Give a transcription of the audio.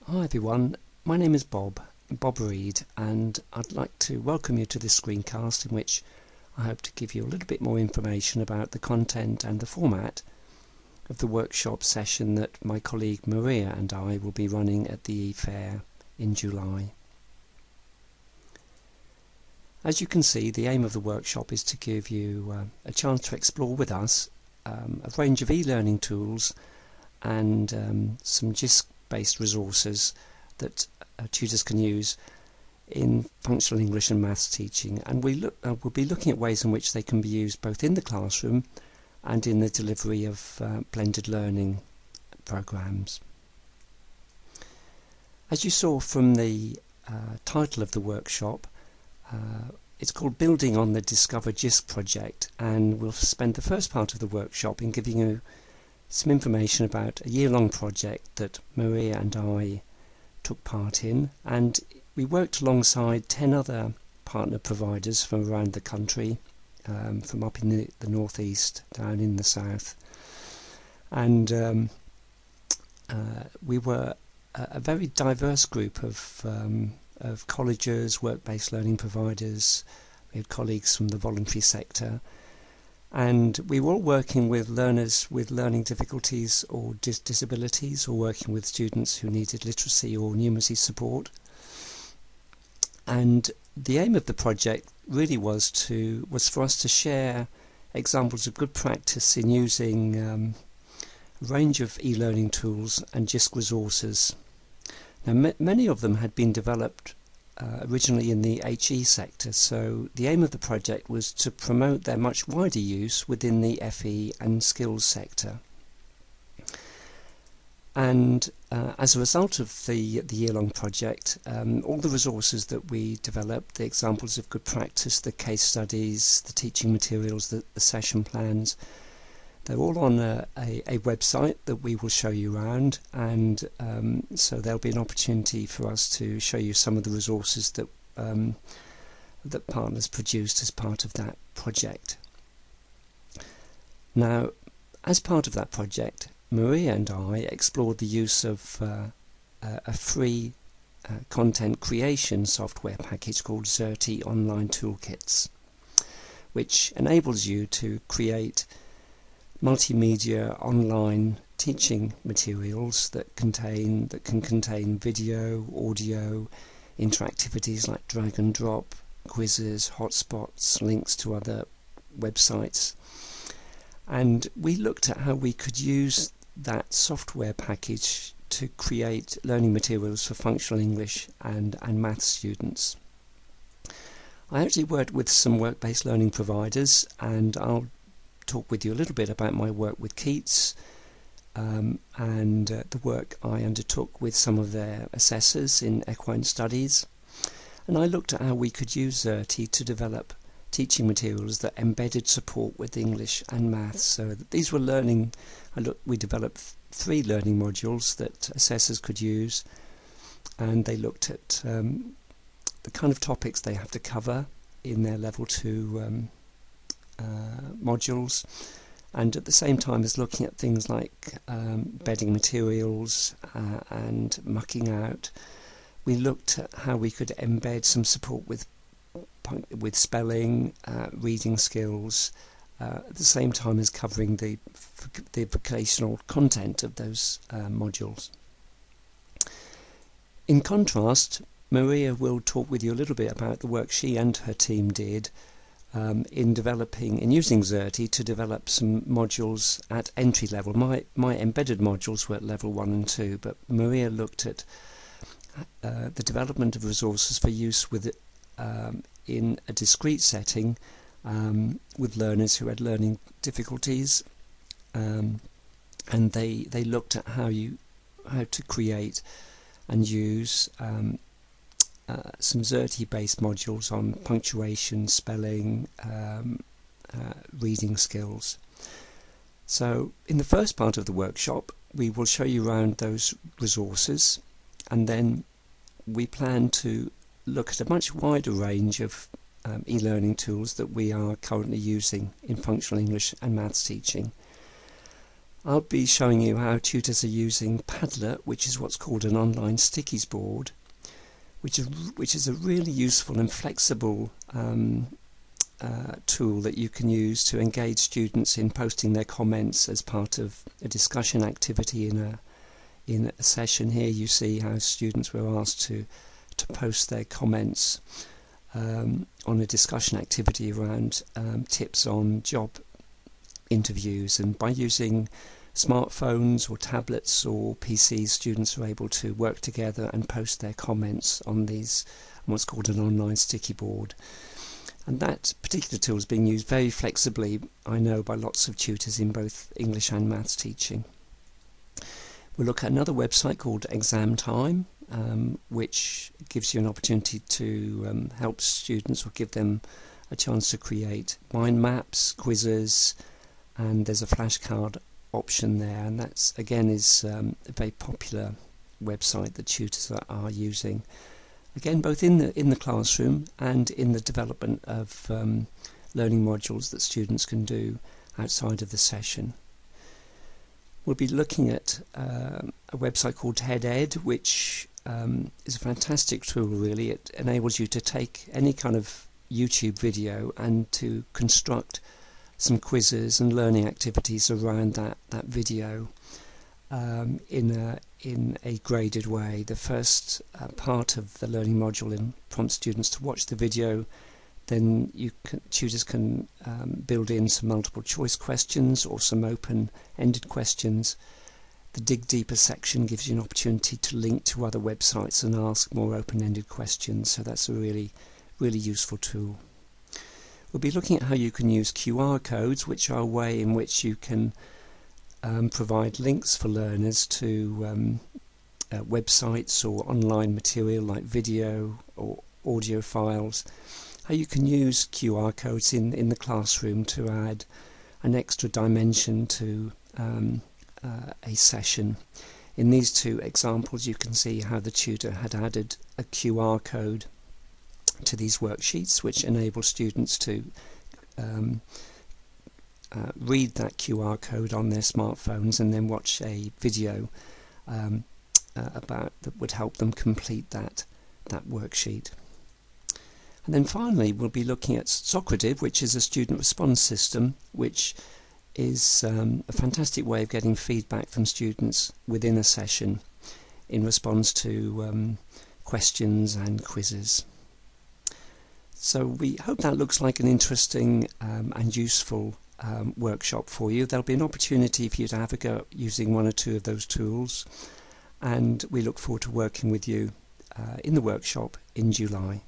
Hi everyone, my name is Bob Reed, and I'd like to welcome you to this screencast in which I hope to give you a little bit more information about the content and the format of the workshop session that my colleague Maria and I will be running at the E Fair in July. As you can see, the aim of the workshop is to give you a chance to explore with us a range of e-learning tools and some JISC-based resources that tutors can use in functional English and maths teaching, and we'll be looking at ways in which they can be used both in the classroom and in the delivery of blended learning programs. As you saw from the title of the workshop, it's called Building on the Discover JISC project, and we'll spend the first part of the workshop in giving you some information about a year-long project that Maria and I took part in, and we worked alongside 10 other partner providers from around the country, from up in the northeast down in the south, and we were a very diverse group of colleges, work-based learning providers. We had colleagues from the voluntary sector, and we were all working with learners with learning difficulties or disabilities, or working with students who needed literacy or numeracy support. And the aim of the project really was for us to share examples of good practice in using a range of e-learning tools and JISC resources. Now, many of them had been developed originally in the HE sector, so the aim of the project was to promote their much wider use within the FE and skills sector. And as a result of the year-long project, all the resources that we developed, the examples of good practice, the case studies, the teaching materials, the session plans, they're all on a website that we will show you around, and so there'll be an opportunity for us to show you some of the resources that that partners produced as part of that project. Now, as part of that project, Maria and I explored the use of a free content creation software package called JISC E Online Toolkits, which enables you to create multimedia online teaching materials that can contain video, audio, interactivities like drag and drop, quizzes, hotspots, links to other websites. And we looked at how we could use that software package to create learning materials for functional English and maths students. I actually worked with some work-based learning providers, and I'll talk with you a little bit about my work with Keats and the work I undertook with some of their assessors in equine studies. And I looked at how we could use JISC E to develop teaching materials that embedded support with English and maths. So these were we developed 3 learning modules that assessors could use, and they looked at the kind of topics they have to cover in their level 2 modules, and at the same time as looking at things like bedding materials and mucking out, we looked at how we could embed some support with spelling, reading skills, at the same time as covering the vocational content of those modules. In contrast, Maria will talk with you a little bit about the work she and her team did in using JISC E to develop some modules at entry level. My embedded modules were at level 1 and 2, but Maria looked at the development of resources for use in a discrete setting with learners who had learning difficulties, and they looked at how to create and use some JISC E-based modules on punctuation, spelling, reading skills. So in the first part of the workshop, we will show you around those resources, and then we plan to look at a much wider range of e-learning tools that we are currently using in functional English and maths teaching. I'll be showing you how tutors are using Padlet, which is what's called an online stickies board, which is a really useful and flexible tool that you can use to engage students in posting their comments as part of a discussion activity in a session. Here you see how students were asked to post their comments on a discussion activity around tips on job interviews, and by using smartphones or tablets or PCs, students are able to work together and post their comments on what's called an online sticky board. And that particular tool is being used very flexibly, I know, by lots of tutors in both English and maths teaching. We'll look at another website called Exam Time, which gives you an opportunity to help students or give them a chance to create mind maps, quizzes, and there's a flashcard option there, and that's again is a very popular website that tutors are using, again both in the classroom and in the development of learning modules that students can do outside of the session. We'll be looking at a website called TED-Ed, which is a fantastic tool really. It enables you to take any kind of YouTube video and to construct some quizzes and learning activities around that video in a graded way. The first part of the learning module prompts students to watch the video. Then tutors can build in some multiple choice questions or some open-ended questions. The Dig Deeper section gives you an opportunity to link to other websites and ask more open-ended questions, so that's a really useful tool. We'll be looking at how you can use QR codes, which are a way in which you can provide links for learners to websites or online material like video or audio files. How you can use QR codes in the classroom to add an extra dimension to a session. In these two examples you can see how the tutor had added a QR code to these worksheets, which enable students to read that QR code on their smartphones and then watch a video that would help them complete that worksheet. And then finally we'll be looking at Socrative, which is a student response system, which is a fantastic way of getting feedback from students within a session in response to questions and quizzes. So we hope that looks like an interesting and useful workshop for you. There'll be an opportunity for you to have a go at using one or two of those tools, and we look forward to working with you in the workshop in July.